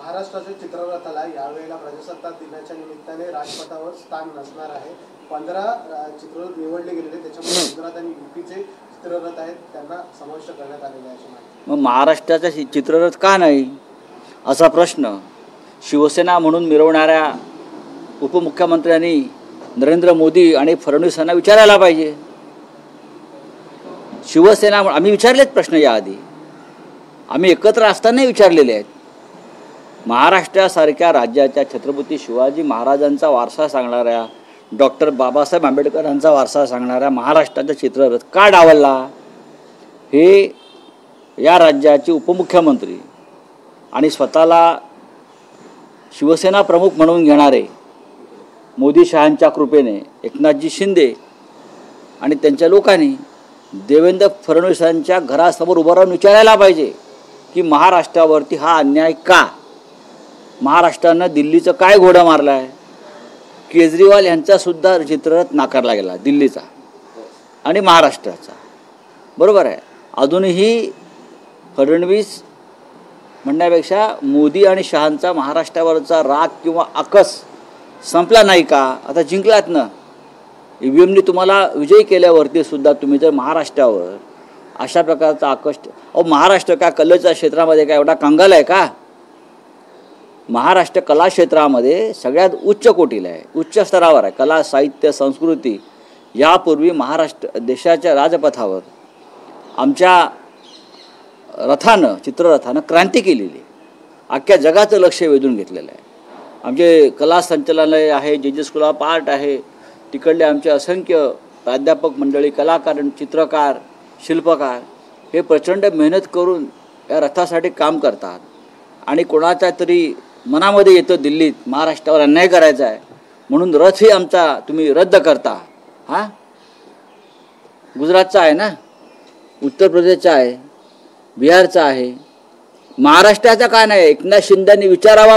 महाराष्ट्राच्या चित्ररथाला यावेळेला प्रजासत्ताक दिनाच्या निमित्ताने राजपथावर स्थान नसणार आहे। 15 चित्ररथ निवडले गेलेले, त्याच्यामध्ये गुजरात आणि यूपीचे चित्ररथ आहेत, त्यांना समाविष्ट करण्यात आलेले आहे। मग महाराष्ट्राचा चित्ररथ का नाही असा प्रश्न शिवसेना म्हणून मिरवणाऱ्या उपमुख्यमंत्र्यांनी नरेंद्र मोदी आणि फडणवीस यांना विचारायला पाहिजे। शिवसेना आम्ही विचारलेत प्रश्न, याआधी आम्ही एकत्र असताना विचारलेले आहेत। महाराष्ट्रासारख्या राज्याच्या छत्रपती शिवाजी महाराजांचा वारसा सांगणाऱ्या, डॉक्टर बाबासाहेब आंबेडकरांचा वारसा सांगणाऱ्या महाराष्ट्राचा चित्ररथ का डावलला, हे या राज्याचे उपमुख्यमंत्री आणि स्वतःला शिवसेना प्रमुख म्हणून घेणारे मोदी शहांच्या कृपेने एकनाथजी शिंदे आणि त्यांच्या लोकांनी देवेंद्र फडणवीसांच्या घरासमोर उभं राहून विचारायला पाहिजे की महाराष्ट्रावरती हा अन्याय का, महाराष्ट्रानं दिल्लीचं काय घोडं मारलं आहे। केजरीवाल यांचासुद्धा चित्ररथ नाकारला गेला, दिल्लीचा आणि महाराष्ट्राचा, बरोबर आहे। अजूनही फडणवीस म्हणण्यापेक्षा मोदी आणि शहांचा महाराष्ट्रावरचा राग किंवा आकस संपला नाही का? आता जिंकलात ना, EVMने तुम्हाला विजयी केल्यावरती सुद्धा तुम्ही जर महाराष्ट्रावर अशा प्रकारचा आकस, महाराष्ट्र काय कलेच्या क्षेत्रामध्ये काय एवढा कंगाल आहे का? महाराष्ट्र कला क्षेत्रामध्ये सगळ्यात उच्च कोटीला आहे, उच्च स्तरावर आहे। कला, साहित्य, संस्कृती यापूर्वी महाराष्ट्र देशाच्या राजपथावर आमच्या रथानं, चित्ररथानं क्रांती केलेली, अख्ख्या जगाचं लक्ष वेधून घेतलेलं आहे। आमचे कला संचालनालय आहे, जे स्कूल ऑफ आर्ट आहे, तिकडले आमचे असंख्य प्राध्यापक मंडळी, कलाकार, चित्रकार, शिल्पकार हे प्रचंड मेहनत करून या रथासाठी काम करतात। आणि कोणाच्या तरी मनामध्ये येतं दिल्लीत महाराष्ट्रावर अन्याय करायचा आहे म्हणून रथही आमचा तुम्ही रद्द करता। हां, गुजरातचा आहे ना, उत्तर प्रदेशचा आहे, बिहारचा आहे, महाराष्ट्राचा का नाही? एकनाथ शिंदेंनी विचारावा